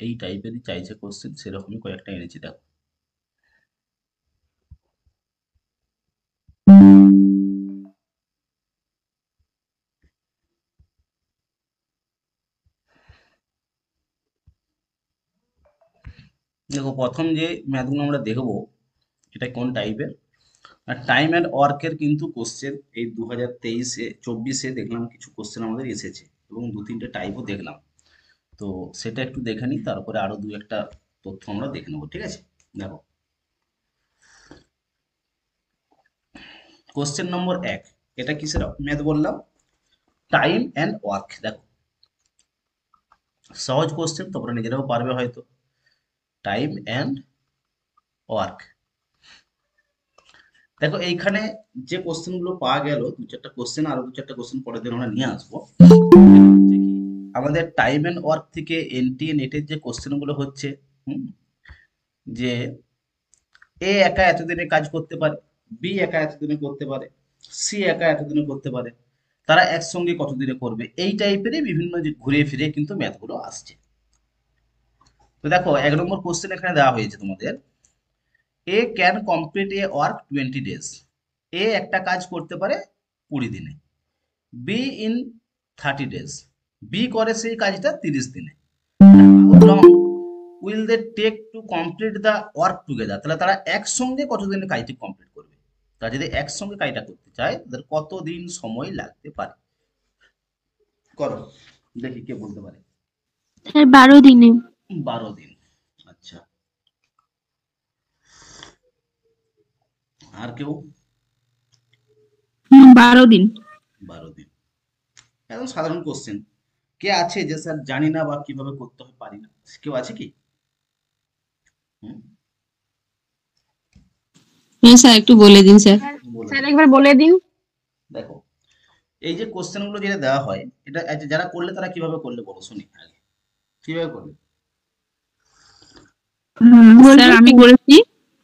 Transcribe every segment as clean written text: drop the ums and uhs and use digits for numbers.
এই টাইপেরই চাইছে কোশ্চেন, সেরকমই কয়েকটা এনেছি দেখো। দেখো প্রথম যে ম্যাথগুলো আমরা দেখবো, এটা কোন টাইপের, আর টাইম অ্যান্ড ওয়ার্কের কিন্তু কোশ্চেন এই 2023-24 দেখলাম কিছু কোশ্চেন আমাদের এসেছে, এবং দু তিনটে টাইপও দেখলাম। তো সেটা একটু দেখে নিই, তারপরে আরো দু একটা তথ্য আমরা দেখে নেবো, ঠিক আছে। দেখো কোশ্চেন নম্বর 1, এটা কিসের ম্যাথ বললাম, টাইম অ্যান্ড ওয়ার্ক। দেখো সহজ কোশ্চেন, তোমরা নিজেরাও পারবে হয়তো। টাইম অ্যান্ড ওয়ার্ক, দেখো এইখানে যে কোশ্চেন গুলো পাওয়া গেল, দু চারটা কোশ্চেন, আরো দু চারটা কোশ্চেন পরের দিন আমরা নিয়ে আসবো। হচ্ছে কি, আমাদের টাইম এন্ড ওয়ার্ক থেকে এনটিএ নেটের যে কোশ্চেন গুলো হচ্ছে, হুম, যে এ একা এতদিনে কাজ করতে পারে, বি একা এতদিনে করতে পারে, সি একা এতদিনে করতে পারে, তারা একসঙ্গে কতদিনে করবে, এই টাইপেরই বিভিন্ন যে ঘুরে ফিরে কিন্তু ম্যাথগুলো আসছে। তো দেখো 1 নম্বর কোশ্চেন এখানে দেওয়া হয়েছে তোমাদের, A can complete a work 20 days. A একটা কাজ করতে পারে 20 দিনে, বি ইন 30 ডেজ, বি করে সেই কাজটা 30 দিনে। How long will they take to complete the work together, তাহলে তারা একসঙ্গে কতদিনে কাজটি কমপ্লিট করবে, তারা যদি একসঙ্গে কাজটা করতে চায় তাদের কতদিন সময় লাগতে পারে। করো, দেখি কে বলতে পারে। স্যার 12 দিনে। 12 দিন, আচ্ছা। আর কেউ? 12 দিন। 12 দিন, একদম সাধারণ কোশ্চেন। কে আছে যে স্যার জানি না বা কিভাবে করতে হয় পারি না, কেউ আছে কি? হুম, হ্যাঁ স্যার, একটু বলে দিন স্যার। বলে স্যার দিই। একবার বলে দিন। দেখো এই যে কোশ্চেন গুলো যেটা দেওয়া হয়, এটা আচ্ছা, যারা করলে তারা কিভাবে করলে বলো শুনি আগে, কিভাবে করলে? স্যার আমি করেছি।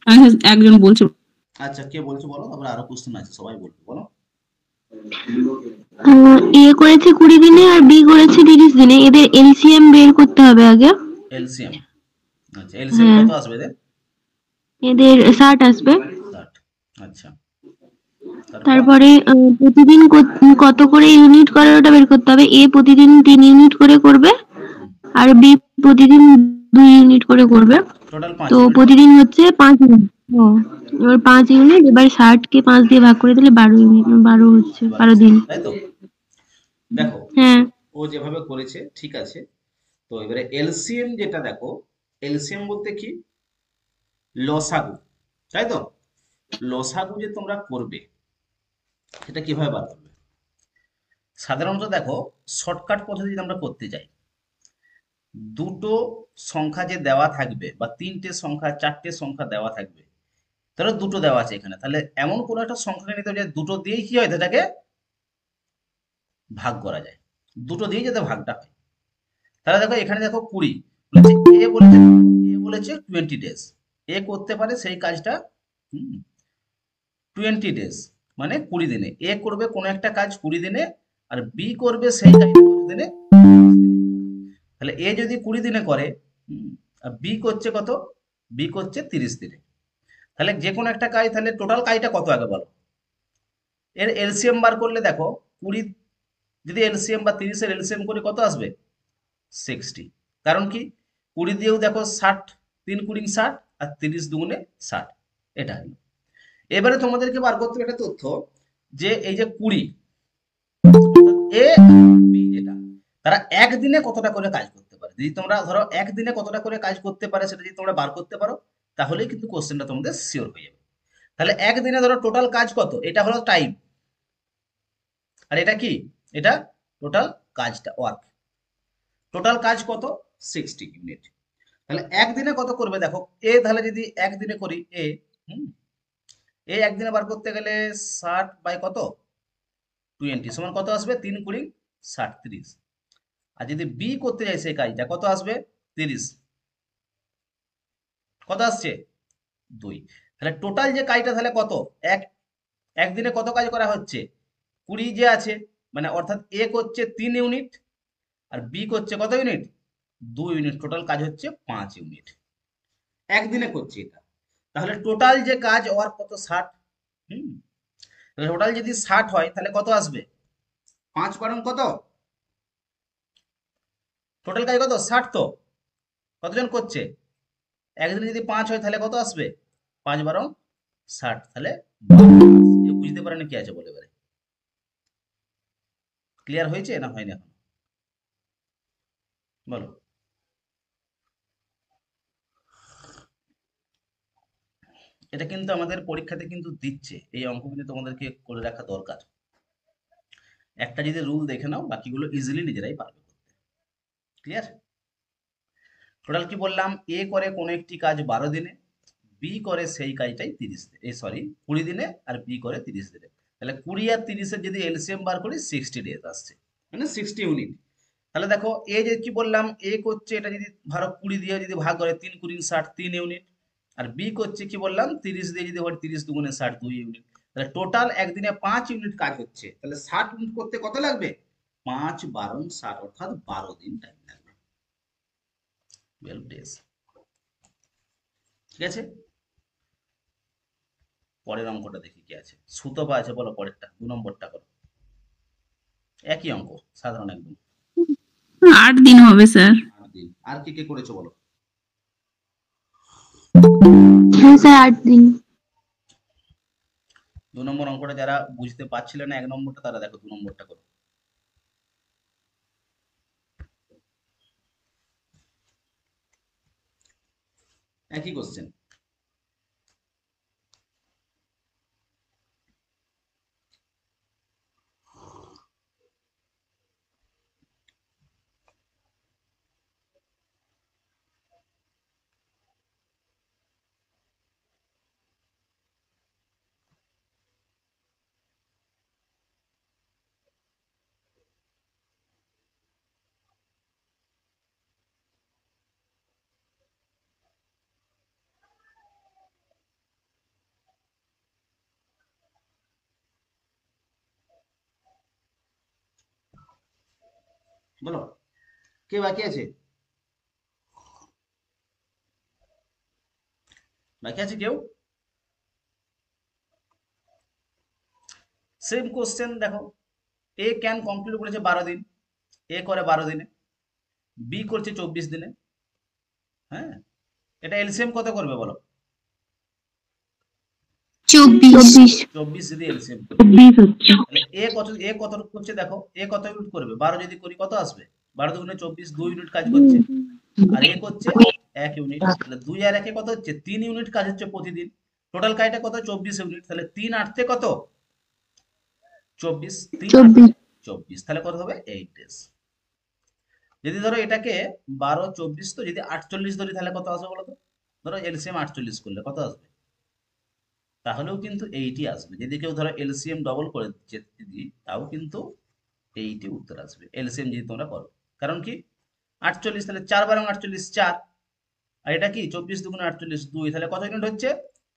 আচ্ছা, একজন বলছে। আচ্ছা কে বলছো বলো, তারপরে আরো কোশ্চেন আছে, সবাই বলবে, বলো। এ করেছে 20 দিনে আর বি করেছে 30 দিনে, এদের এলসিএম বের করতে হবে আগে। এলসিএম, আচ্ছা এলসিএম হ্যাঁ, কত আসবে এদের? এদের 60 আসবে। 60, আচ্ছা। তারপর তারপরে প্রতিদিন কত করে ইউনিট করে ওটা বের করতে হবে। এ প্রতিদিন 3 ইউনিট করে করবে, হুম, আর বি প্রতিদিন 2 ইউনিট করে করবে। টোটাল তো 5 ইউনিট হবে। প্রতিদিন হচ্ছে 5 ইউনিট। ও, এবার 5 ইউনিট, এবার 60কে 5 দিয়ে ভাগ করে দিলে 12 ইউনিট, 12 হচ্ছে, এবার 12 দিন। তাই তো। দেখো হ্যাঁ। ও যেভাবে করেছে ঠিক আছে। তো এবারে এলসিএম যেটা দেখো, এলসিএম বলতে কি, লসাগু, তাই তো। লসাগু যে তোমরা করবে, সেটা কিভাবে বার করবে? সাধারণত দেখো, শর্টকাট পদ্ধতি যদি আমরা করতে যাই, দুটো সংখ্যা যে দেওয়া থাকবে, বা তিনটে সংখ্যা চারটে সংখ্যা দেওয়া থাকবে, তাহলে দুটো দেওয়া আছে এখানে, তাহলে এমন কোনো একটা সংখ্যাকে নিতে হবে যে দুটো দিয়েই কি হয়, সেটাকে ভাগ করা যায়, দুটো দিয়েই যাতে ভাগটা হয়। তাহলে দেখো এখানে দেখো 20 বলেছে, এ বলেছে 20 ডেজ, এ করতে পারে সেই কাজটা 20 ডেজ, মানে 20 দিনে। এ করবে কোনো একটা কাজ 20 দিনে, আর বি করবে সেই কাজটা কত দিনে, 30 দিনে। তাহলে এ যদি 20 দিনে করে, আর বি করছে কত, বি করছে 30 দিনে, তাহলে যে কোনো একটা কাজ, তাহলে টোটাল কাজটা কত আগে বলো। এর এলসিএম বার করলে দেখো, 20 যদি এলসিএম বা 30-এর এলসিএম করে কত আসবে, 60। কারণ কি, 20 দিয়েও দেখো 60, 3 × 20 = 60, আর 30 × 2 = 60, এটা হলো। এবারে তোমাদেরকে বার করতে হবে একটা তথ্য, যে এই যে 20, এ বি যেটা, তারা একদিনে কতটা করে কাজ করতে পারে। যদি তোমরা ধরো একদিনে কতটা করে কাজ করতে পারে সেটা যদি তোমরা বার করতে পারো, তাহলেই কিন্তু কোশ্চেনটা তোমাদের শিওর হয়ে যাবে। তাহলে একদিনে ধরো টোটাল কাজ কত, এটা হলো টাইম, আর এটা কি, এটা টোটাল কাজটা, ওয়ার্ক। টোটাল কাজ কত, 60 ইউনিট। তাহলে একদিনে কত করবে দেখো, তাহলে যদি একদিনে করি হুম, একদিনে বার করতে গেলে 60/কত, 20 সমান কত আসবে, 3 × 20 = 30। আর যদি বি করতে যাই সেই কাজটা, কত আসবে, 30, কত আসছে, 2। তাহলে টোটাল যে কাজটা তাহলে কত, এক একদিনে কত কাজ করা হচ্ছে, 20 যে আছে, মানে অর্থাৎ এ করছে 3 ইউনিট, আর বি করছে কত ইউনিট, 2 ইউনিট, টোটাল কাজ হচ্ছে 5 ইউনিট। একদিনে করছি এটা, তাহলে টোটাল যে কাজ ওর কত, 60। হুম, টোটাল যদি 60 হয় তাহলে কত আসবে, 5 বারং কত, টোটাল কাজ কত 60 তো, কতজন করছে, একদিনে যদি 5 হয় তাহলে কত আসবে, 5 বারং 60, তাহলে 12। কেউ বুঝতে পারে না কি আছে বলে, এবারে ক্লিয়ার হয়েছে না হয়নি এখন, বলো। এটা কিন্তু আমাদের পরীক্ষাতে কিন্তু দিচ্ছে, এই অঙ্ক কিন্তু তোমাদেরকে করে রাখা দরকার। একটা যদি রুল দেখে নাও, বাকিগুলো ইজিলি নিজেরাই পারবে করতে। ক্লিয়ার? টোটাল কি বললাম, এ করে কোনো একটি কাজ 12 দিনে, বি করে সেই কাজটাই 20 দিনে, আর বি করে 30 দিনে। তাহলে 20 আর 30-এর যদি এলসিএম বার করি 60 ডেজ আসছে, মানে 60 ইউনিট। তাহলে দেখো এ যে কি বললাম, এ করছে এটা যদি ধরো 20 দিয়ে যদি ভাগ করে, 3×20 = 60, 3 ইউনিট। আর বি করছে কি বললাম, 30 দিয়ে যদি হয় 30×2 = 60, 2 ইউনিট। তাহলে টোটাল একদিনে 5 ইউনিট কাজ হচ্ছে, তাহলে 60 ইউনিট করতে কত লাগবে, 5 বারং 60, অর্থাৎ 12 দিন টাইম লাগবে, 12 ডেজ। ঠিক আছে, পরের অঙ্কটা দেখি কি আছে, সুতপা আছে, বলো পরেরটা, 2 নম্বরটা করো। একই অঙ্ক, সাধারণ একদম। 8 দিন হবে স্যার। 8 দিন, আর কি কে করেছো বলো। হ্যাঁ স্যার 8 দিন। 2 নম্বর অঙ্কটা যারা বুঝতে পারছিলে না 1 নম্বরটা, তারা দেখো 2 নম্বরটা করো। একই কোশ্চেন। বলো, কে বাকি আছে, বাকি আছে কেউ। সেম কোশ্চেন দেখো, এ ক্যান কমপ্লিট করেছে 12 দিন, এ করে 12 দিনে, বি করছে 24 দিনে। হ্যাঁ, এটা এলসিএম কত করবে বলো, 24। 24 যদি এলসিএম করি, 24 হচ্ছে। তাহলে এ কত করছে দেখো, এ কত ইউনিট করবে, 12 যদি করি কত আসবে, 12×2 = 24, 2 ইউনিট কাজ করছে। আর এ করছে 1 ইউনিট, তাহলে 2 আর 1-এ কত হচ্ছে, 3 ইউনিট কাজ হচ্ছে প্রতিদিন। টোটাল কাজটা কত, 24 ইউনিট, তাহলে 3×8 কত, 24, 3×8 24। 24, তাহলে কত হবে, 8 ডেজ। যদি ধরো এটাকে 12, 24, তো যদি 48 ধরি তাহলে কত আসবে বলো তো, ধরো এলসিএম 48 করলে কত আসবে, তাহলেও কিন্তু 80 আসবে। যদি কেউ ধরো এলসিএম ডবল করে দিই, তাও কিন্তু 80 উত্তর আসবে, এলসিএম যদি তোমরা করো। কারণ কি, 48, তাহলে 4 বারং 48, 4। আর এটা কি 24×2 = 48, 2, তাহলে কত ইউনিট হচ্ছে,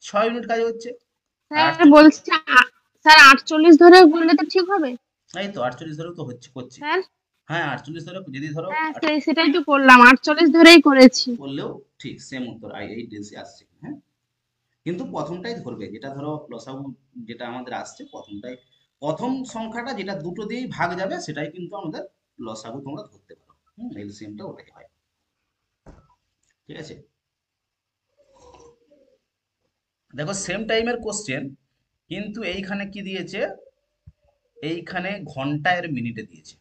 6 ইউনিট কাজ হচ্ছে। আর স্যার বলছি, স্যার 48 ধরে বললে তো ঠিক হবে এই তো 48 ধরেও তো হচ্ছে, করছি। স্যার। হ্যাঁ, 48 ধরে যদি ধরো হ্যাঁ সেটাই তো করলাম, 48 ধরেই করেছি। করলেও ঠিক সেম উত্তর, 8 ডেজ আসছে। হ্যাঁ, কিন্তু প্রথমটাই ধরবে, যেটা ধরো লসাগু যেটা আমাদের আসছে প্রথমটাই, প্রথম সংখ্যাটা যেটা দুটো দিয়েই ভাগ যাবে সেটাই কিন্তু আমাদের লসাগু তোমরা ধরতে পারো। এলসিএমটা ওটাই হয়। ঠিক আছে, দেখো সেম টাইমের কোশ্চেন, কিন্তু এইখানে কি দিয়েছে, এইখানে ঘন্টায় আর মিনিটে দিয়েছে।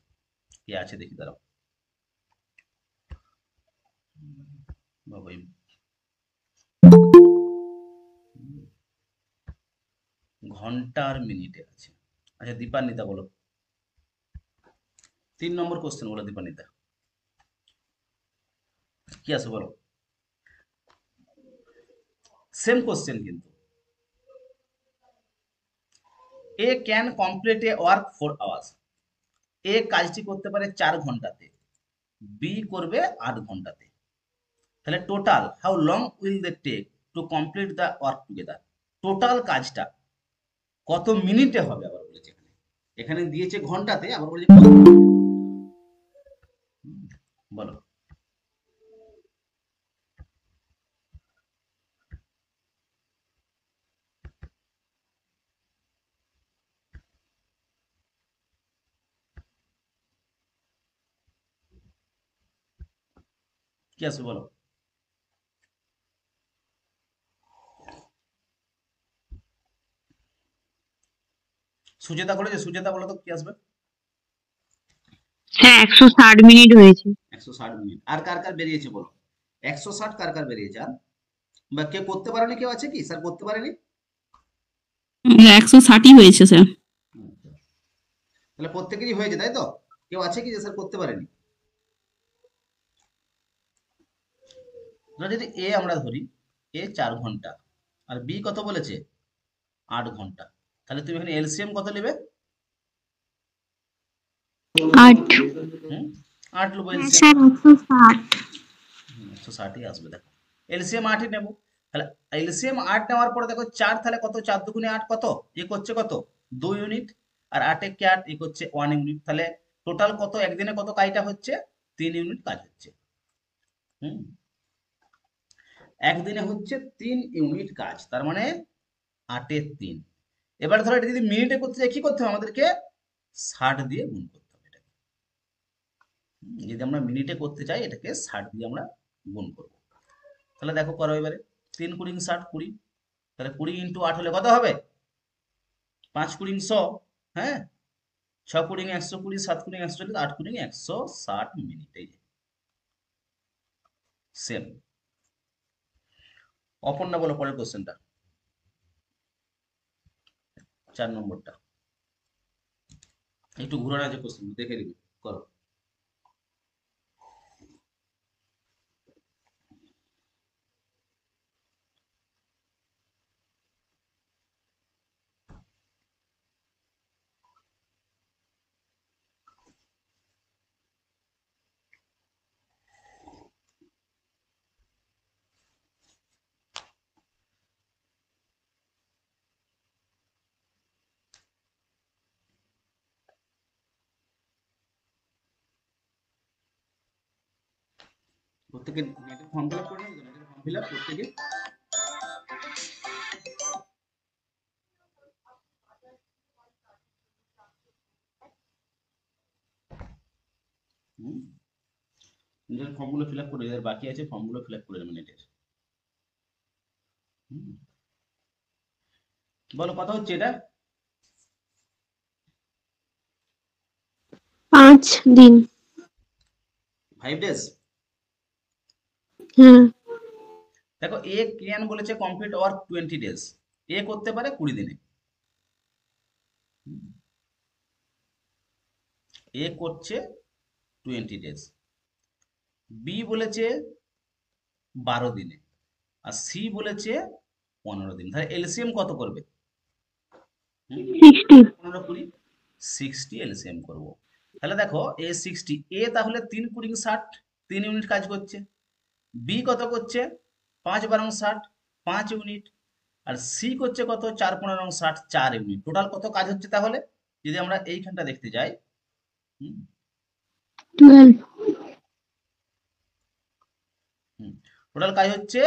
কি আছে দেখি দাঁড়াও, বাবা, ঘন্টা আর মিনিটে আছে। আচ্ছা দীপান্বিতা বলো, 3 নম্বর কোশ্চেন বলো দীপান্বিতা, কি আছে বলো। সেম কোশ্চেন কিন্তু, A can complete a work 4 hours, A কাজটি করতে পারে 4 ঘন্টাতে, বি করবে 8 ঘন্টাতে। তাহলে total how long will they take to complete the work together, total কাজটা কত মিনিটে হবে, আবার বলেছে এখানে, এখানে দিয়েছে ঘন্টাতে, আবার বলেছে কত মিনিটে। বলো, কি আসবে বলো? সুচেতা করেছে, সুচেতা বলো তো কি আসবে? হ্যাঁ 160 মিনিট হয়েছে। 160 মিনিট। আর কার কার বেরিয়েছে বলো? 160 কার কার বেরিয়েছে? আর বা কে করতে পারেনি, কেউ আছে কি স্যার করতে পারেনি? 160ই হয়েছে স্যার। আচ্ছা। তাহলে প্রত্যেকেরই হয়েছে তাই তো? কেউ আছে কি যে স্যার করতে পারেনি? এবার যদি এ আমরা ধরি, এ 4 ঘন্টা আর বি কত বলেছে? 8 ঘন্টা। তাহলে তুমি এখানে এলসিএম কত নেবে? 8। হুম, 8 নেবো হ্যাঁ এলসিএম। স্যার 160। 160ই আসবে দেখো। এলসিএম 8ই নেবো। তাহলে এলসিএম 8 নেওয়ার পরে দেখো 4, তাহলে কত? 4 দুগুণে 8 কত? এ করছে কত? 2 ইউনিট। আর 8 কে 8 এ করছে 1 ইউনিট। তাহলে টোটাল কত একদিনে কত কাজটা হচ্ছে? 3 ইউনিট কাজ হচ্ছে। হুম, একদিনে হচ্ছে 3 ইউনিট কাজ, তার মানে 8 এর 3। এবার ধরো এটা যদি মিনিটে করতে চাই কি করতে হবে আমাদেরকে? 60 দিয়ে গুণ করতে হবে এটাকে। যদি আমরা মিনিটে করতে চাই এটাকে 60 দিয়ে আমরা গুণ করব। তাহলে দেখো করো এবারে। 3 × 60 20। তাহলে 20 × 8 হলে কত হবে? 5 × 100। হ্যাঁ, 6 × 120, 7 × 140, 8 × 160 মিনিট। এই যে সেম। অপর্ণা বলো পরের কোশ্চেনটা, 4 নম্বরটা। একটু ঘুরানো আছে কোশ্চেন, দেখে নিবি। করো। প্রত্যেকে নেটের ফর্ম ফিল আপ করে নেবে তো? নেটের ফর্ম ফিল আপ প্রত্যেকে। হুম, নেটের ফর্মগুলো ফিল আপ করে, এদের বাকি আছে ফর্মগুলো ফিল আপ করে নেবে নেটের। হুম, বলো কথা হচ্ছে এটা? 5 দিন। 5 ডেজ। হ্যাঁ। দেখো এ ক্রিয়ান বলেছে কমপ্লিট ওয়ার্ক 20 ডেজ। এ করতে পারে 20 দিনে। হুম, এ করছে 20 ডেজ। বি বলেছে 12 দিনে। আর সি বলেছে 15 দিন। তাহলে এলসিএম কত করবে? 60। 15 20, 60 এলসিএম করবো। তাহলে দেখো এ 60, এ তাহলে 3 × 60, 3 ইউনিট কাজ করছে। বি কত করছে? 5 × 12 = 60, 5 ইউনিট। আর সি করছে কত? 4 × 15 = 60, 4 ইউনিট। টোটাল কত কাজ হচ্ছে তাহলে? যদি আমরা এইখানটা দেখতে যাই, হুম, 12। টোটাল কাজ হচ্ছে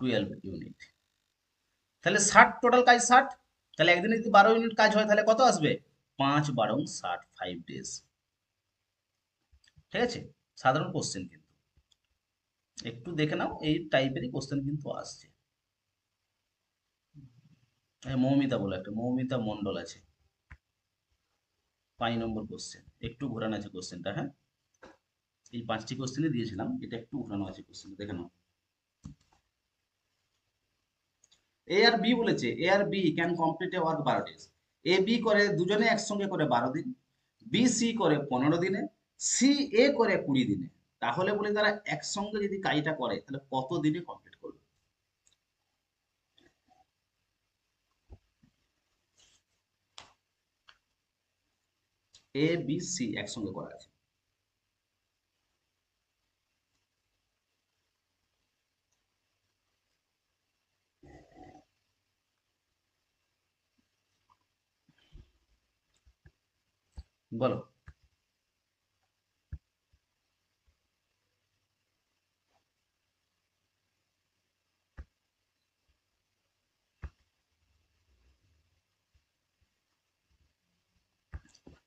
12 ইউনিট। তাহলে 60, টোটাল কাজ 60। তাহলে একদিনে যদি 12 ইউনিট কাজ হয় তাহলে কত আসবে? 5 × 12 = 60, 5 ডেজ। ঠিক আছে, সাধারণ কোশ্চেন কিন্তু একটু দেখে নাও, এই টাইপেরই কোশ্চেন কিন্তু আসছে। হ্যাঁ, মৌমিতা বলে একটা, মৌমিতা মন্ডল আছে। 5 নম্বর কোশ্চেন, একটু ঘোরানো আছে কোশ্চেনটা। হ্যাঁ, এই 5টি কোশ্চেনই দিয়েছিলাম, এটা একটু ঘোরানো আছে কোশ্চেন, দেখে নাও। এ আর বি বলেছে, এ আর B can complete a work 12 days. A B করে দুজনে একসঙ্গে করে 12 দিন, বি সি করে 15 দিনে, সি এ করে 20 দিনে। তাহলে বলি তারা একসঙ্গে যদি কাজটা করে তাহলে কত দিনে কমপ্লিট করবে? এ বি সি একসঙ্গে করা আছে। বলো।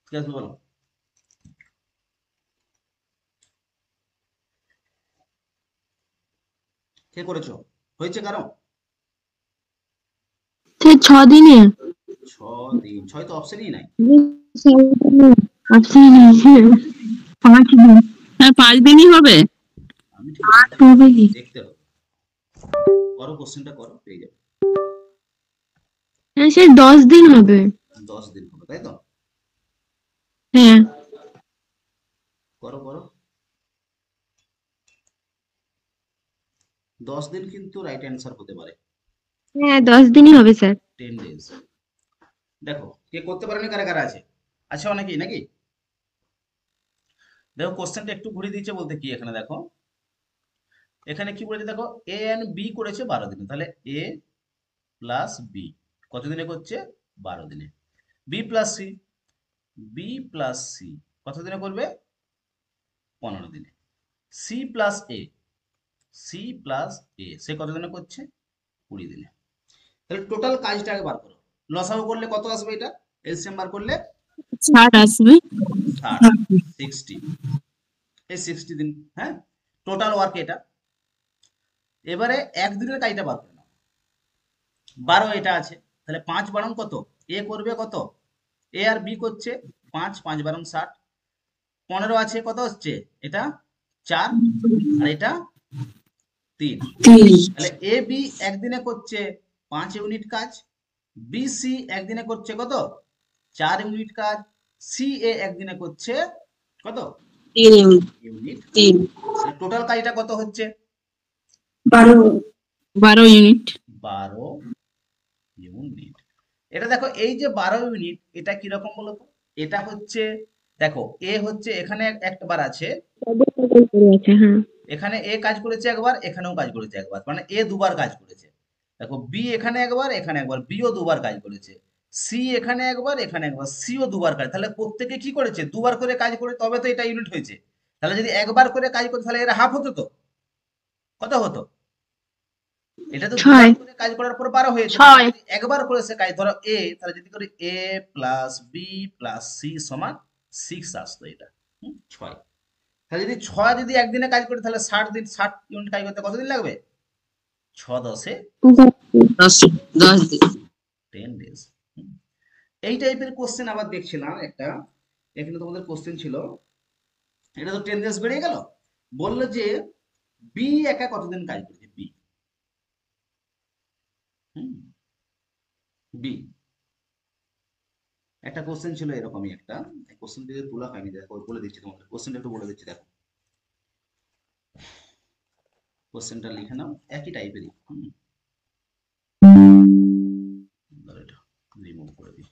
ঠিক আছে বলো। কে করেছো? হয়েছে কারণ সে 6 দিনে। 6 দিন, 6 তো অপশনই নাই। অপশন নেই। 5 দিন। হ্যাঁ 5 দিনই হবে। আমি ঠিক বলতে পারছি হবে না, কি? দেখতে হবে। করো, কোশ্চেনটা করো, পেয়ে যাবে। হ্যাঁ, সে 10 দিন হবে। 10 দিন হবে, তাই তো? হ্যাঁ। করো করো। 10 দিন কিন্তু রাইট অ্যান্সার হতে পারে। হ্যাঁ, 10 দিনই হবে স্যার। 10 days। দেখো কে করতে পারেনি, কারা কারা আছে? আছে অনেকেই নাকি? দেখো কোশ্চেনটা একটু ঘুরিয়ে দিচ্ছে, বলতে কি এখানে দেখো, এখানে কি বলেছে দেখো, এ এন্ড বি করেছে 12 দিনে, তাহলে এ প্লাস বি কত দিনে করছে? 12 দিনে। B plus C, B plus C কত দিনে করবে? 15 দিনে। C plus A, C plus A সে কত দিনে করছে? 20 দিনে। তাহলে টোটাল কাজটা আগে বার করো। লসাগু করলে কত আসবে এটা? এলসিএম বার করলে 60 আসবে। 60, 60, এই 60 দিন। হ্যাঁ, টোটাল ওয়ার্ক এটা। এবারে একদিনের কাজটা বার করে নাও। 12 এটা আছে, তাহলে 5 বারং কত? এ করবে কত? এ আর বি করছে 5, 5 বারং 60। 15 আছে, কত হচ্ছে এটা? 4, আর এটা 3। তাহলে এ বি একদিনে করছে 5 ইউনিট কাজ, বি সি একদিনে করছে কত? 4 ইউনিট কাজ, সি এ একদিনে করছে কত? 3 ইউনিট। ইউনিট কাজ। তাহলে টোটাল কাজটা কত হচ্ছে? 12 ইউনিট। 12 ইউনিট। এটা দেখো, এই যে 12 ইউনিট, এটা কিরকম বলো তো? এটা হচ্ছে, দেখো এ হচ্ছে এখানে একবার আছে, হ্যাঁ। এখানে এ কাজ করেছে একবার, এখানেও কাজ করেছে একবার, মানে এ দুবার কাজ করেছে। দেখো বি এখানে একবার, এখানে একবার, বিও দুবার কাজ করেছে। সি এখানে একবার, এখানে একবার, সিও দুবার কাজ, তাহলে প্রত্যেকে কি করেছে? দুবার করে কাজ করে, তবে তো এটা ইউনিট হয়েছে। তাহলে যদি একবার করে কাজ করতো তাহলে এরা হাফ হতো তো, কত হতো? এটা তো দুবার 6। করে কাজ করার পর 12 হয়েছে, 6। যদি একবার করে সে কাজ, ধরো এ, তাহলে যদি করে এ প্লাস বি প্লাস সি সমান 6 আসতো এটা। 6। তাহলে যদি 6 যদি একদিনে কাজ করে, তাহলে 60 দিন, 60 ইউনিট কাজ করতে কতদিন লাগবে? 6 10 10 দিন। 10 days। এই টাইপের কোশ্চেন আবার দেখছিলাম একটা, এখানে তোমাদের কোশ্চেন ছিল, এটা তো 10 days বেরিয়ে গেল। বললো যে বি একা কতদিন কাজ করেছে? বি, বি একটা কোশ্চেন ছিল এরকমই একটা, কোশ্চেন থেকে তোলা হয়নি, দেখো বলে দিচ্ছি তোমাদের, কোশ্চেনটা একটু বলে দিচ্ছি দেখো। কোশ্চেনটা লিখে নাও, একই টাইপেরই। এটা রিমুভ করে দিই।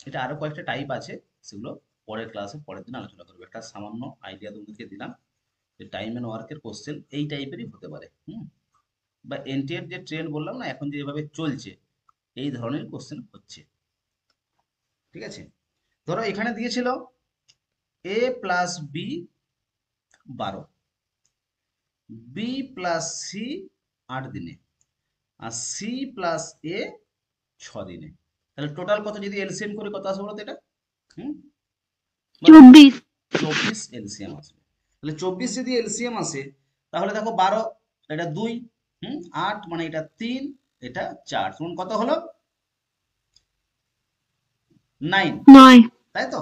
এটা আরো কয়েকটা টাইপ আছে, সেগুলো পরের ক্লাসে পরের দিন আলোচনা করবো। একটা সামান্য আইডিয়া তোমাদেরকে দিলাম যে টাইম এন্ড ওয়ার্কের কোশ্চেন এই টাইপেরই হতে পারে। বা এনটিএর যে ট্রেন্ড বললাম না এখন যেভাবে চলছে, এই ধরনের কোশ্চেন হচ্ছে। ঠিক আছে, ধরো এখানে দিয়েছিল A plus B 12, B plus C 8 দিনে, আর সি প্লাস এ 6 দিনে। তাহলে টোটাল কত যদি এলসিএম করে কত আসবে বলতো এটা? হুম, বলো। 24। 24 এলসিএম আসবে। তাহলে 24 যদি এলসিএম আসে, তাহলে দেখো 12, এটা 2, 8, মানে এটা 3, এটা 4, তখন কত হলো? 9, 9। তাই তো?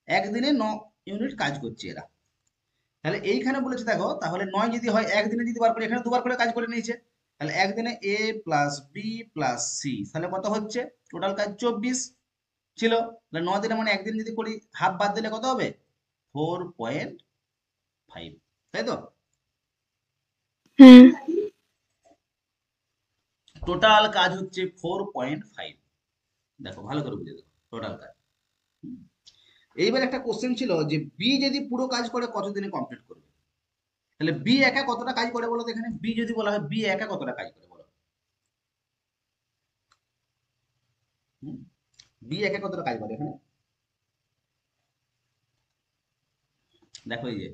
একদিনে 9 ইউনিট কাজ করছে এরা। তাহলে এইখানে বলেছে দেখো, তাহলে 9 যদি হয়, একদিনে যদি বার করে, এখানে দুবার করে কাজ করে নিয়েছে, তাহলে একদিনে এ প্লাস বি প্লাস সি, তাহলে কত হচ্ছে? টোটাল কাজ 24 ছিল। তাহলে 9 দিনে মানে একদিন যদি করি, হাফ বাদ দিলে কত হবে? 4.5, তাই তো? হ্যাঁ। টোটাল কাজ হচ্ছে 4.5। দেখো ভালো করে বুঝে দেখো টোটাল কাজ। এইবার একটা কোশ্চেন ছিল যে বি যদি পুরো কাজ করে কত দিনে কমপ্লিট করবে? তাহলে বি একা কতটা কাজ করে বলো তো? এখানে বি যদি বলা হয়, বি একা কতটা কাজ করে বলো? বি একা কতটা কাজ করে এখানে? দেখো এই যে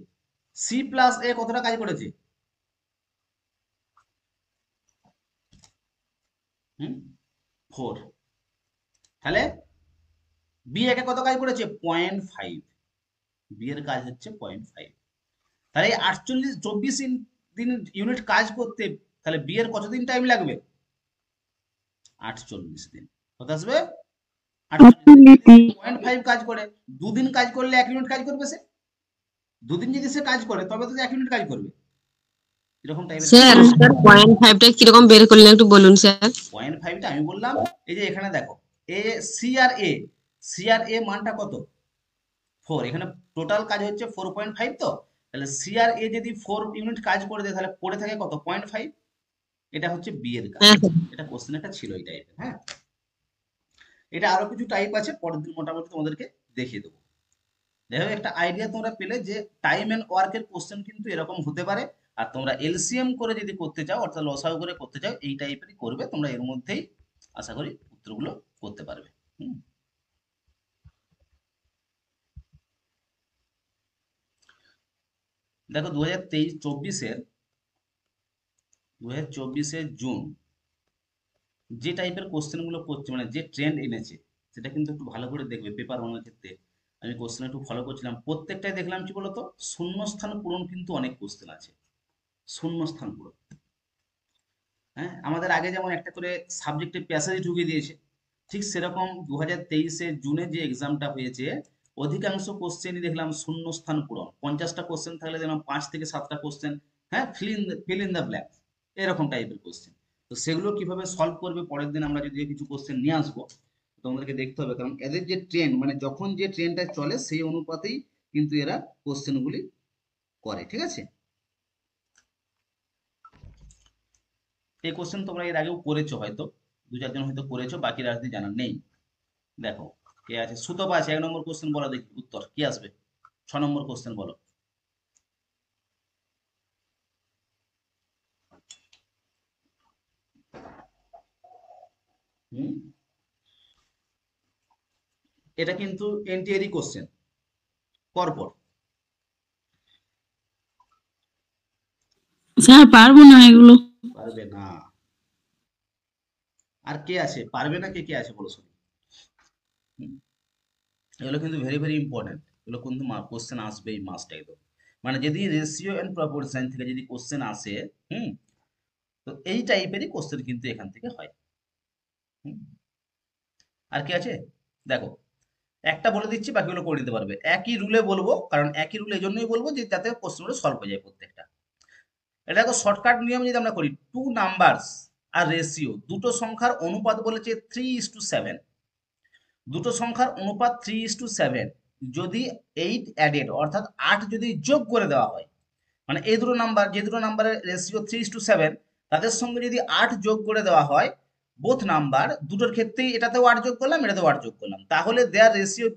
সি প্লাস এ কতটা কাজ করেছে? 4। তাহলে বি একা কত কাজ করেছে? 0.5। বি এর কাজ হচ্ছে 0.5। তাহলে এই 48 দিন ইউনিট কাজ করতে তাহলে বি এর কতদিন টাইম লাগবে? 48 দিন। কত আসবে? 0.5 কাজ করে, 2 দিন কাজ করলে 1 ইউনিট কাজ করবে সে। 2 দিন যদি সে কাজ করে তবে তো 1 ইউনিট কাজ করবে। এরকম টাইপের স্যার 0.5টা কিরকম বের করলেন একটু বলুন স্যার। 0.5টা আমি বললাম, এই যে এখানে দেখো এ সি আর এ মানটা কত? 4। এখানে টোটাল কাজ হচ্ছে 4.5, তো তাহলে সি আর এ যদি 4 ইউনিট কাজ করে দেয় তাহলে পড়ে থাকে কত? 0.5। এটা হচ্ছে বি এর কাজ। হ্যাঁ এটা কোশ্চেন একটা ছিল এই টাইপের। হ্যাঁ, এটা আরো কিছু টাইপ আছে, পরের দিন মোটামুটি তোমাদেরকে দেখিয়ে দেবো। যাই হোক, একটা আইডিয়া তোমরা পেলে যে টাইম এন্ড ওয়ার্কের কোশ্চেন কিন্তু এরকম হতে পারে। আর তোমরা এলসিএম করে যদি করতে চাও, অর্থাৎ লসাগু করে করতে চাও, এই টাইপেরই করবে। তোমরা এর মধ্যেই আশা করি উত্তরগুলো করতে পারবে। হুম। দেখো 2024-এর জুন যে টাইপের কোশ্চেন গুলো করছে, মানে যে ট্রেন্ড এনেছে, সেটা কিন্তু একটু ভালো করে দেখবে। পেপার বানানোর ক্ষেত্রে আমি কোশ্চেন একটু ফলো করছিলাম, প্রত্যেকটাই দেখলাম কি বলতো, শূন্যস্থান পূরণ কিন্তু অনেক কোশ্চেন আছে। শূন্যস্থান পূরণ, হ্যাঁ, আমাদের আগে যেমন একটা করে সাবজেক্টে প্যাসেজ ঢুকিয়ে দিয়েছে, ঠিক সেরকম 2023-এ জুনে যে এক্সামটা হয়েছে, অধিকাংশ কোশ্চেনই দেখলাম শূন্যস্থান পূরণ। 50টা কোশ্চেন থাকলে দেখলাম 5 থেকে 7টা কোশ্চেন, হ্যাঁ, ফিল ইন দ্য ব্ল্যাঙ্ক, এরকম টাইপের কোশ্চেন। তো সেগুলো কিভাবে সলভ করবে, পরের দিন আমরা যদি কিছু কোশ্চেন নিয়ে আসবো, তোমাদেরকে দেখতে হবে, কারণ এদের যে ট্রেন্ড, মানে যখন যে ট্রেন্ডটা চলে সেই অনুপাতেই কিন্তু এরা কোশ্চেনগুলি করে। ঠিক আছে, এই কোশ্চেন তোমরা এর আগেও করেছো হয়তো, 2-4 জন হয়তো করেছো, বাকি রাজনীতি জানা নেই। দেখো কে আছে, সুতপা আছে। 1 নম্বর কোশ্চেন বলো দেখি, উত্তর কি আসবে? 6 নম্বর কোশ্চেন বলো। হুম, এটা কিন্তু এনটিআরই কোশ্চেন, পরপর। স্যার পারবো না এগুলো। পারবে না? আর কে আছে পারবে না? কে কে আছে বলো শুনি। হুম, এগুলো কিন্তু ভেরি ভেরি ইম্পর্টেন্ট। এগুলো কিন্তু কোশ্চেন আসবেই, মাস্ট একদম। মানে যদি রেশিও এন্ড প্রপোর্শন থেকে যদি কোশ্চেন আসে, হুম, তো এই টাইপেরই কোশ্চেন কিন্তু এখান থেকে হয়। হুম, আর কি আছে দেখো, একটা বলে দিচ্ছি, বাকিগুলো করে দিতে পারবে। একই রুলে বলবো, কারণ একই রুল এই জন্যই বলবো যে যাতে কোশ্চেনগুলো সলভ হয়ে যায় প্রত্যেকটা। এটা দেখো শর্টকাট নিয়ম যদি আমরা করি, টু নাম্বারস আর রেশিও, দুটো সংখ্যার অনুপাত বলেছে 3:7। দুটো সংখ্যার অনুপাত 3:7, যদি 8 অ্যাডেড অর্থাৎ 8 যদি যোগ করে দেওয়া হয়, মানে এই দুটো নাম্বার, যে দুটো নাম্বারের রেশিও 3:7, তাদের সঙ্গে যদি 8 যোগ করে দেওয়া হয়, বোথ নাম্বার, দুটোর ক্ষেত্রেই এটাতেও 8 যোগ করলাম, এটাতেও 8 যোগ করলাম, তাহলে দেয়ার রেশিও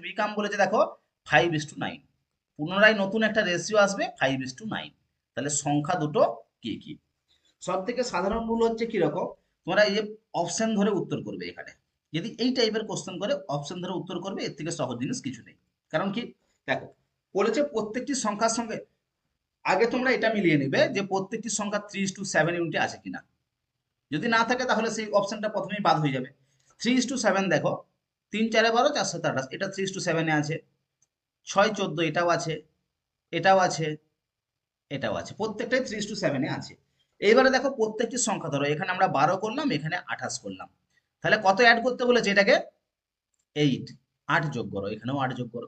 বিকাম বলেছে দেখো 5:9। পুনরায় নতুন একটা রেশিও আসবে 5:9। তাহলে সংখ্যা দুটো কি কি? সব থেকে সাধারণ রুল হচ্ছে কিরকম, তোমরা এই অপশন ধরে উত্তর করবে। এখানে যদি এই টাইপের কোশ্চেন করে অপশন ধরে উত্তর করবে, এর থেকে সহজ জিনিস কিছু নেই। কারণ কি, দেখো বলেছে প্রত্যেকটি সংখ্যার সঙ্গে, আগে তোমরা এটা মিলিয়ে নেবে যে প্রত্যেকটি সংখ্যা 3:7 ইউনিটে আছে কিনা। যদি না থাকে তাহলে সেই অপশনটা প্রথমেই বাদ হয়ে যাবে। 3:7 দেখো, 3×4=12, 4×7=28, এটা 3:7-এ আছে। 6×14 এটাও আছে, এটাও আছে, এটাও আছে, প্রত্যেকটাই 3:7-এ আছে। এইবারে দেখো প্রত্যেকটি সংখ্যা ধরো, এখানে আমরা 12 করলাম, এখানে 28 করলাম, তাহলে কত অ্যাড করতে বলেছে এটাকে? 8। 8 যোগ করো, এখানেও 8 যোগ করো।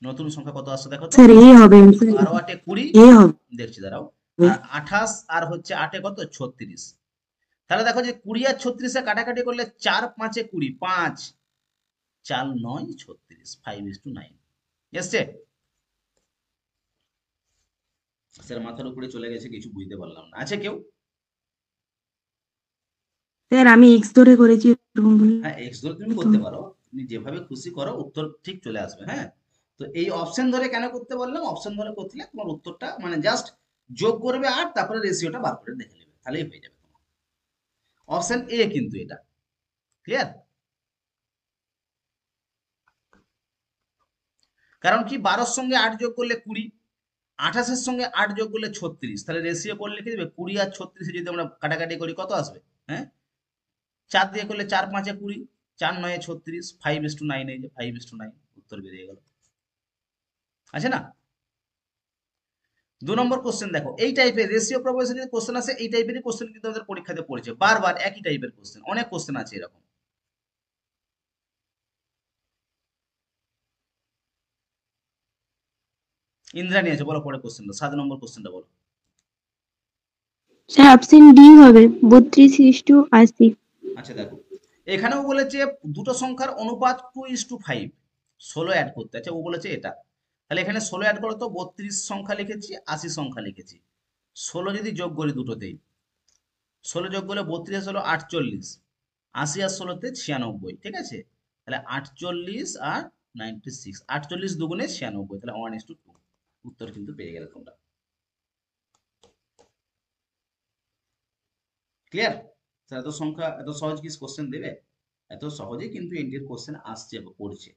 নতুন সংখ্যা কত আসছে দেখো তো, স্যার এ হবে 12 × 8 = 20। এ হবে দেখছি দাঁড়াও। আর 28 আর হচ্ছে 8 কত, 36। তাহলে দেখো যে 20 আর 36-এ কাটাকাটি করলে 4×5 = 20, 5 4 9 36, 5:9 এসছে। স্যার মাথার উপরে চলে গেছে, কিছু বুঝতে পারলাম না। আছে কেউ? স্যার আমি এক্স ধরে করেছি এরকম বলে হ্যাঁ, এক্স ধরে তুমি তো। করতে পারো, তুমি যেভাবে খুশি করো, উত্তর ঠিক চলে আসবে। হ্যাঁ, তো এই অপশন ধরে কেন করতে বললাম, অপশন ধরে করলে তোমার উত্তরটা মানে জাস্ট যোগ করবে আর তারপরে রেশিওটা বার করে দেখে নেবে, তাহলেই হয়ে যাবে তোমার। অপশন এ কিন্তু এটা ক্লিয়ার। কারণ কি, 12-র সঙ্গে 8 যোগ করলে 20, 28-এর সঙ্গে 8 যোগ করলে 36, তাহলে রেশিও করলে কি দেবে, 20 আর 36-এ যদি আমরা কাটাকাটি করি কত আসবে? হ্যাঁ, 4 দিয়ে করলে 4×5 = 20, 4 9 36, 5:9, এই যে 5:9 উত্তর বেরিয়ে গেল। আছে না? 2 নম্বর কোশ্চেন দেখো, এই টাইপের রেশিও প্রপোর্শন যদি কোশ্চেন আসে, এই টাইপেরই কোশ্চেন কিন্তু আমাদের পরীক্ষাতে পড়েছে বারবার, একই টাইপের কোশ্চেন, অনেক কোশ্চেন আছে এরকম। ইন্দ্রাণী আছে, বলো পরে কোশ্চেনটা, 7 নম্বর কোশ্চেনটা বলো। স্যার অপশন ডি হবে 32:80। আচ্ছা দেখো, এখানেও বলেছে দুটো সংখ্যার অনুপাত 2:5, 16 অ্যাড করতে। আচ্ছা ও বলেছে এটা, তাহলে এখানে 16 অ্যাড করো তো, 32 সংখ্যা লিখেছি, 80 সংখ্যা লিখেছি, 16 যদি যোগ করি দুটোতেই, 16 যোগ করলে 32 হলো 48, 80 আর 16তে 96, ঠিক আছে? তাহলে 48 আর 96, 48 দুগুণে 96, তাহলে 1:2, উত্তর কিন্তু পেয়ে গেলে তোমরা। ক্লিয়ার? এত সংখ্যা, এত সহজ কি কোশ্চেন দেবে? এত সহজেই কিন্তু এনটিএর কোশ্চেন আসছে বা পড়ছে।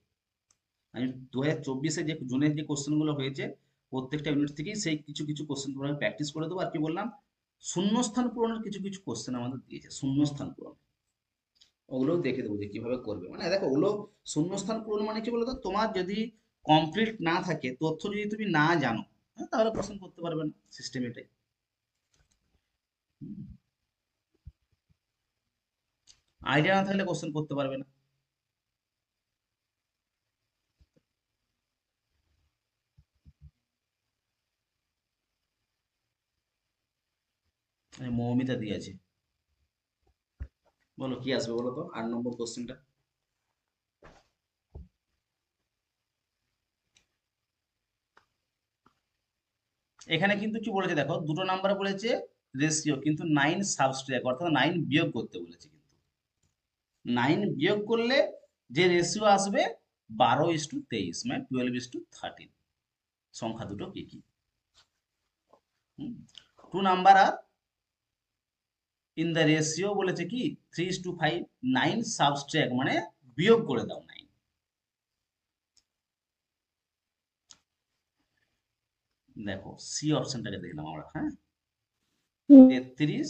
আমি 2024-এ যে জুনের যে কোশ্চেন গুলো হয়েছে, প্রত্যেকটা ইউনিট থেকেই সেই কিছু কিছু কোশ্চেন তোমাকে প্র্যাকটিস করে দেবো। আর কি বললাম, শূন্যস্থান পূরণের কিছু কিছু কোশ্চেন আমাদের দিয়েছে, শূন্যস্থান পূরণ, ওগুলোও দেখে দেবো যে কিভাবে করবে। মানে দেখো, ওগুলো শূন্যস্থান পূরণ মানে কি বলতো, তোমার যদি কমপ্লিট না থাকে, তথ্য যদি তুমি না জানো, হ্যাঁ, তাহলে কোশ্চেন করতে পারবে না, সিস্টেম এটাই। আইডিয়া না থাকলে কোশ্চেন করতে পারবে না। মৌমিতা দিয়েছে, বলো কি আসবে বলো তো 8 নম্বর কোশ্চেনটা। এখানে কিন্তু কি বলেছে দেখো, দুটো নাম্বার বলেছে রেশিও, কিন্তু 9 সাবস্ট্রাক্ট, অর্থাৎ 9 বিয়োগ করতে বলেছে। কিন্তু 9 বিয়োগ করলে যে রেশিও আসবে 12:23, মানে 12:13। সংখ্যা দুটো কি কি? 2 নাম্বার আর ইন দ্য রেশিও বলেছে কি 3:5, 9 সাবস্ট্রাক্ট মানে বিয়োগ করে দাও 9। দেখো সি অপশনটাকে দেখলাম আমরা, হ্যাঁ, 33,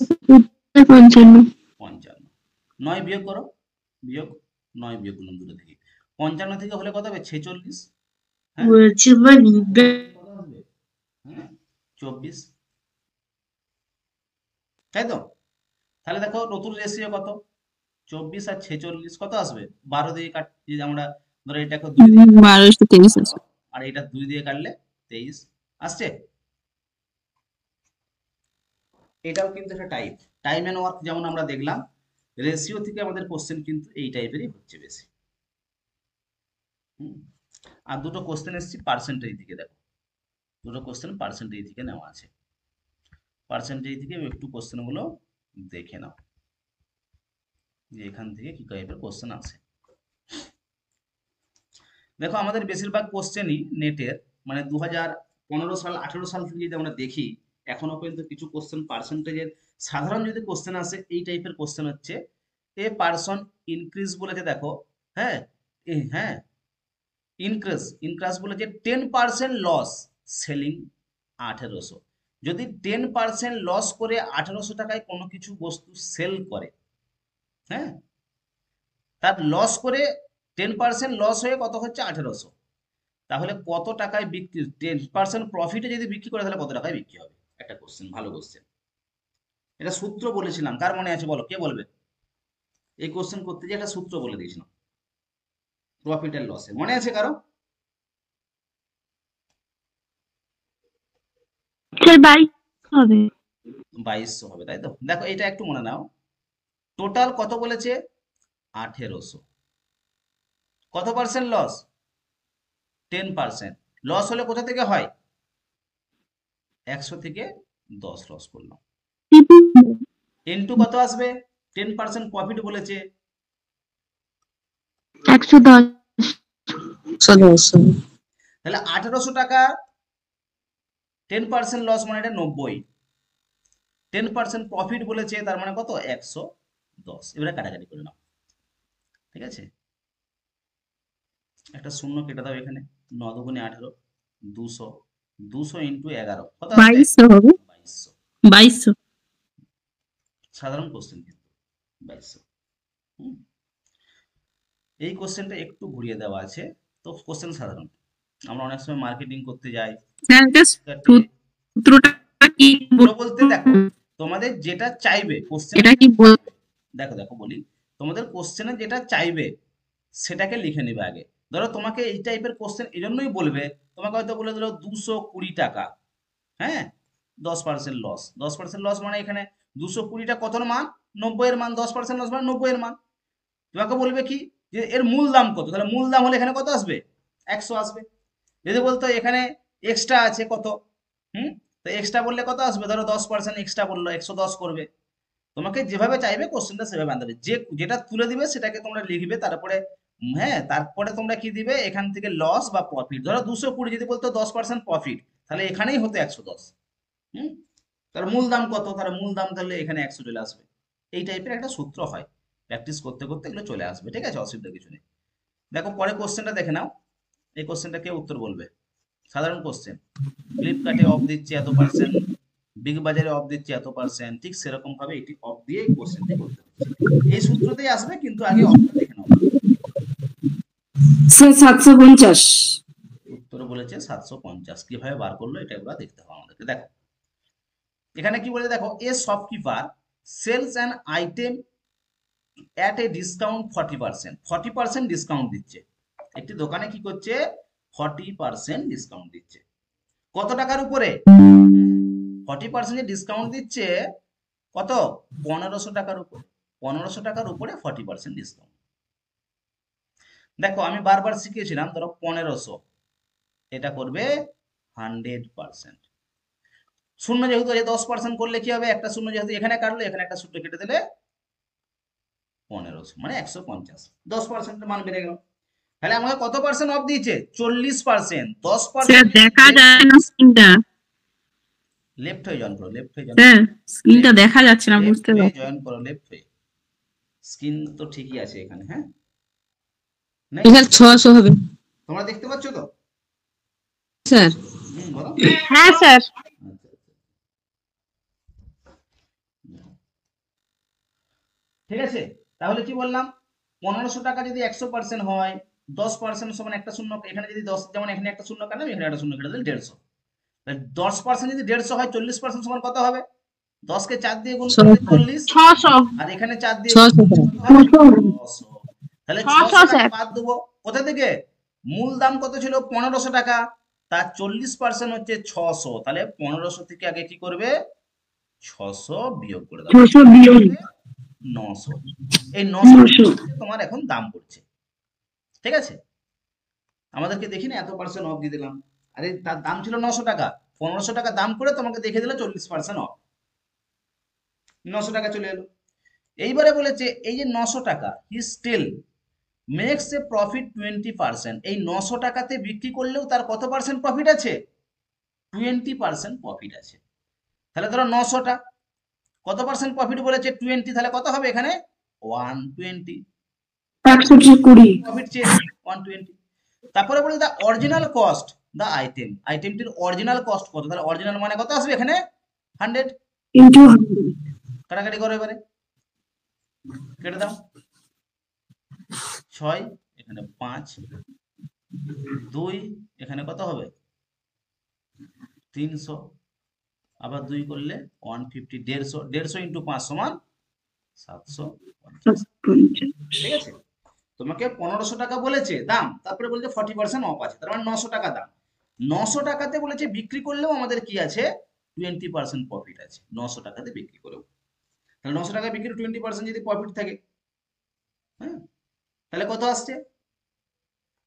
55। 55, 9 বিয়োগ করো, বিয়োগ, 9 বিয়োগ করলাম দুটো থেকে, 55 থেকে হলে কত হবে 46, হ্যাঁ, বলছি মানে কত আসবে, হ্যাঁ, 24, তাই তো? তাহলে দেখো নতুন রেশিও কত, 24 আর 46 কত আসবে, 12 দিয়ে কাট, যদি আমরা ধরো এটাকে 2 দিয়ে 1223 12, আছে। আর এটা 2 দিয়ে কাটলে 23 আসছে। এটাও কিন্তু একটা টাইপ, টাইম এন্ড ওয়ার্ক, যেমন আমরা দেখলাম রেশিও থেকে আমাদের কোশ্চেন কিন্তু এই টাইপেরই হচ্ছে বেশি। হুম। আর দুটো কোশ্চেন এসেছি পার্সেন্টেজ থেকে, দেখো দুটো কোশ্চেন পার্সেন্টেজ থেকে নেওয়া আছে, পার্সেন্টেজ থেকে একটু কোশ্চেন গুলো দেখে নাও যে এখান থেকে কি টাইপের কোশ্চেন আসে। দেখো আমাদের বেশিরভাগ কোশ্চেনই নেটের, মানে 2015 সাল 18 সাল থেকে যদি আমরা দেখি, এখনো পর্যন্ত কিছু কোশ্চেন পার্সেন্টেজের সাধারণ যদি কোশ্চেন আসে, এই টাইপের কোশ্চেন হচ্ছে এ পার্সন ইনক্রিজ বলেছে, দেখো, হ্যাঁ, হ্যাঁ, ইনক্রিজ ইনক্রিজ বলেছে 10% লস সেলিং 1800, যদি 10% লস করে 1800 টাকায় কোনো কিছু বস্তু সেল করে, হ্যাঁ, তার লস করে 10% লস হয়ে কত হচ্ছে 1800, তাহলে কত টাকায় বিক্রি, 10% প্রফিটে যদি বিক্রি করে তাহলে কত টাকায় বিক্রি হবে? একটা কোশ্চেন, ভালো কোশ্চেন। এটা সূত্র বলেছিলাম, কার মনে আছে বলো, কে বলবে? এই কোশ্চেন করতে গিয়ে একটা সূত্র বলে দিয়েছিলাম প্রফিট এন্ড লসে, মনে আছে কারো? স্যার 22 হবে। 2200 হবে, তাই তো? দেখো এটা একটু মনে নাও, টোটাল কত বলেছে 1800, কত পার্সেন্ট লস, 10%, লস হলে কোথা থেকে হয়, 100 থেকে 10 লস করলাম, ইনটু কত আসবে, 10% প্রফিট বলেছে, 110। সদস্য তাহলে 1800 টাকা, 10% লস মানে এটা 90, 10% প্রফিট বলেছে, তার মানে কত 110, এবারে কাটাকাটি করে নাও, ঠিক আছে? একটা শূন্য কেটে দাও এখানে, 9 × 2 = 18, 200, 200 × 11 কত আসবে, 2200 হবে। 2200। 2200। সাধারণ কোশ্চেন কিন্তু 2200। হুম। এই কোশ্চেনটা একটু ঘুরিয়ে দেওয়া আছে, তো কোশ্চেন সাধারণ, আমরা অনেক সময় মার্কেটিং করতে যাই, স্যার এটা ফ্লিপকার্টে, সূত্রটা কি সূত্র বলতে দেখো, তোমাদের যেটা চাইবে কোশ্চেনে, এটা কি বল দেখো দেখো বলি, তোমাদের কোশ্চেনে যেটা চাইবে সেটাকে লিখে নিবে আগে। ধরো তোমাকে এই টাইপের কোশ্চেন এই জন্যই বলবে, তোমাকে হয়তো বলে দিল 220 টাকা, হ্যাঁ, 10% লস। 10% লস মানে এখানে 220টা কতর মান? 90-এর মান। 10% লস মানে 90-এর মান। তোমাকে বলবে কি যে এর মূল দাম কত, তাহলে মূল দাম হলে এখানে কত আসবে? 100 আসবে। যদি বলতো এখানে এক্সট্রা আছে কত, হুম, তো এক্সট্রা বললে কত আসবে? ধরো 10% এক্সট্রা বললো, 110 করবে। তোমাকে যেভাবে চাইবে কোশ্চেনটা সেভাবে আনতে হবে, যে যেটা তুলে দিবে সেটাকে তোমরা লিখবে, তারপরে হ্যাঁ, তারপরে তোমরা কি দিবে এখান থেকে লস বা প্রফিট। ধরো 220, যদি বলতো 10% প্রফিট, তাহলে এখানেই হতো 110। হুম, তার মূল দাম কত, তার মূল দাম তাহলে এখানে 100 চলে আসবে। এই টাইপের একটা সূত্র হয়, প্র্যাকটিস করতে করতে এগুলো চলে আসবে, ঠিক আছে, অসুবিধা কিছু নেই। দেখো পরে কোশ্চেনটা দেখে নাও। এই কোশ্চেনটা কে উত্তর বলবে? সাধারণ কোশ্চেন। ফ্লিপকার্টে অফ দিচ্ছে এত পার্সেন্ট, বিগ বাজারে অফ দিচ্ছে এত পার্সেন্ট, ঠিক সেরকম ভাবে এটি অফ দিয়ে কোশ্চেনটি করতে হচ্ছে। এই সূত্রতেই আসবে, কিন্তু আগে অফটা দেখে নাও। স্যার 750। উত্তর বলেছে 750। কিভাবে বার করলো এটা এবার দেখতে হবে আমাদেরকে। দেখো এখানে কি বলেছে, দেখো a shopkeeper sells an item at a discount 40%। 40% discount দিচ্ছে, একটি দোকানে কি করছে? 40% ডিসকাউন্ট দিচ্ছে। কত টাকার উপরে? 40% ডিসকাউন্ট দিচ্ছে কত? 1500 টাকার উপরে। 1500 টাকার উপরে 40% ডিসকাউন্ট। দেখো আমি বারবার শিখিয়েছিলাম, ধরো 1500, এটা করবে 100%। শূন্য যেহেতু আছে, 10% করলে কি হবে? একটা শূন্য যেহেতু এখানে কাটলো, এখানে একটা শূন্য কেটে দিলে 1500 মানে 150। 10% মান বেড়ে গেল। তাহলে আমাকে কত পার্সেন্ট অফ দিয়েছে? 40%। স্যার 10% দেখা যায় না স্ক্রিনটা। লেফট হয়ে জয়েন করো, লেফট হয়ে জয়েন স্যার করো, স্ক্রিনটা দেখা যাচ্ছে না, লেফট বুঝতে হয়ে পারছি। জয়েন করো, লেফট হয়ে। স্ক্রিন তো ঠিকই আছে এখানে, হ্যাঁ, নেই? এখানে 600 হবে তোমরা দেখতে পাচ্ছ তো? স্যার। বলো। হ্যাঁ স্যার। আচ্ছা আচ্ছা, ঠিক আছে। তাহলে কি বললাম? 1500 টাকা যদি 100% হয়, 10% সমান একটা শূন্য, এখানে যদি 10, যেমন এখানে একটা শূন্য কাটলাম, এখানে একটা শূন্য কেটে দিলে 150। 10% যদি 150 হয়, 40% সমান কত হবে? 10-কে 4 দিয়ে গুণ করলে 600 40, 600। আর এখানে 4 দিয়ে গুণ 600 করলে স্যার। কত হবে? 600। তাহলে 600 600 টাকা স্যার। বাদ দেবো কোথা থেকে? মূল দাম কত ছিল? 1500 টাকা। তার 40% হচ্ছে 600। তাহলে 1500 থেকে আগে কি করবে? 600 বিয়োগ করে দাও, 600 বিয়োগ 900। এই 900 তোমার এখন দাম পড়ছে, ঠিক আছে। আমাদেরকে দেখি না, এত পার্সেন্ট অফ দিয়ে দিলাম। আরে তার দাম ছিল 900 টাকা, 1500 টাকা দাম করে তোমাকে দেখে দিলে 40% অফ, 900 টাকা চলে এলো। এইবারে বলেছে এই যে 900 টাকা, he still makes a profit 20%। এই 900 টাকাতে বিক্রি করলেও তার কত পার্সেন্ট প্রফিট আছে? 20% প্রফিট আছে। তাহলে ধরো 900টা, কত পার্সেন্ট প্রফিট বলেছে? 20, তাহলে কত হবে এখানে? 120। 120। প্রফিট চেয়েছে 120। তারপরে বলি দা অরিজিনাল কস্ট দা আইটেম, আইটেমটির অরিজিনাল কস্ট কত? তাহলে অরিজিনাল মানে কত আসবে এখানে? 100। ইনটু কাটাকাটি করো এবারে, কেটে দাও। 6 এখানে 5, 2 এখানে কত হবে? 300, আবার 2 করলে 150, 150, 150 ইন্টু 5 সমান 750। 150। ঠিক আছে। তোমাকে 1500 টাকা বলেছে দাম, তারপরে বলছে 40% অফ আছে, তার মানে 900 টাকা দাম। 900 টাকাতে বলেছে বিক্রি করলেও আমাদের কি আছে? 20% প্রফিট আছে 900 টাকাতে বিক্রি করেও। তাহলে 900 টাকায় বিক্রি 20% যদি প্রফিট থাকে, হ্যাঁ, তাহলে কত আসছে?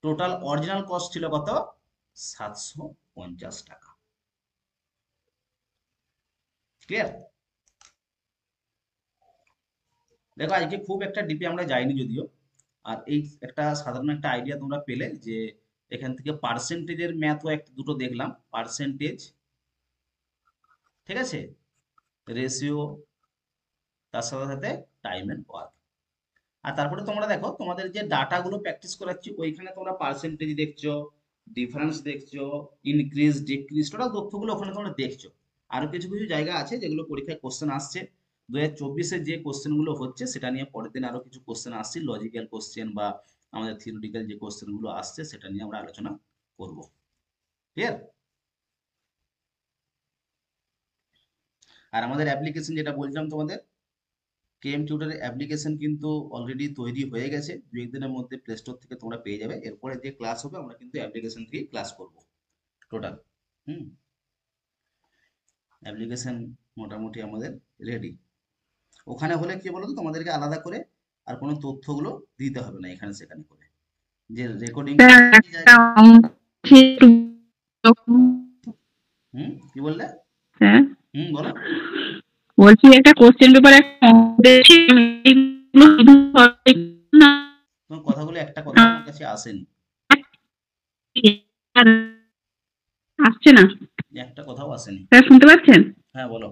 টোটাল অরিজিনাল কস্ট ছিল কত? 750 টাকা। ক্লিয়ার? দেখো আজকে খুব একটা ডিপে আমরা যাইনি যদিও, আর এই একটা সাধারণ একটা আইডিয়া তোমরা পেলে যে এখান থেকে পার্সেন্টেজের ম্যাথও একটা দুটো দেখলাম, পার্সেন্টেজ, ঠিক আছে, রেশিও, তার সাথে সাথে টাইম এন্ড ওয়ার্ক। আর তারপরে তোমরা দেখো তোমাদের যে ডাটাগুলো প্র্যাকটিস করাচ্ছি ওইখানে তোমরা পার্সেন্টেজ দেখছো, ডিফারেন্স দেখছো, ইনক্রিজ ডিক্রিজ, টোটাল তথ্যগুলো ওখানে তোমরা দেখছো। আরো কিছু কিছু জায়গা আছে যেগুলো পরীক্ষায় কোশ্চেন আসছে। 2024-এ যে কোশ্চেনগুলো হচ্ছে সেটা নিয়ে পরের দিন আরো কিছু কোশ্চেন আসছে, লজিক্যাল কোশ্চেন বা আমাদের থিওরিটিক্যাল যে কোশ্চেনগুলো আসছে সেটা নিয়ে আমরা আলোচনা করব। ক্লিয়ার? আর আমাদের অ্যাপ্লিকেশন যেটা বলছিলাম তোমাদের, কেএম টিউটরের অ্যাপ্লিকেশন কিন্তু অলরেডি তৈরি হয়ে গেছে, দু একদিনের মধ্যে প্লে স্টোর থেকে তোমরা পেয়ে যাবে। এরপরে যে ক্লাস হবে আমরা কিন্তু অ্যাপ্লিকেশন থেকে ক্লাস করব টোটাল। হুম, অ্যাপ্লিকেশন মোটামুটি আমাদের রেডি। ওখানে হলে কি বলতো, তোমাদেরকে আলাদা করে আর কোনো তথ্যগুলো দিতে হবে না এখানে সেখানে করে, যে রেকর্ডিং। হুম, কি বললে? স্যার হুম, বলো। বলছি একটা কোশ্চেন পেপার তোমার কথাগুলো একটা কথা আমার কাছে আসেনি, আসছে না একটা কথাও আসেনি। স্যার, শুনতে পাচ্ছেন? হ্যাঁ, বলো।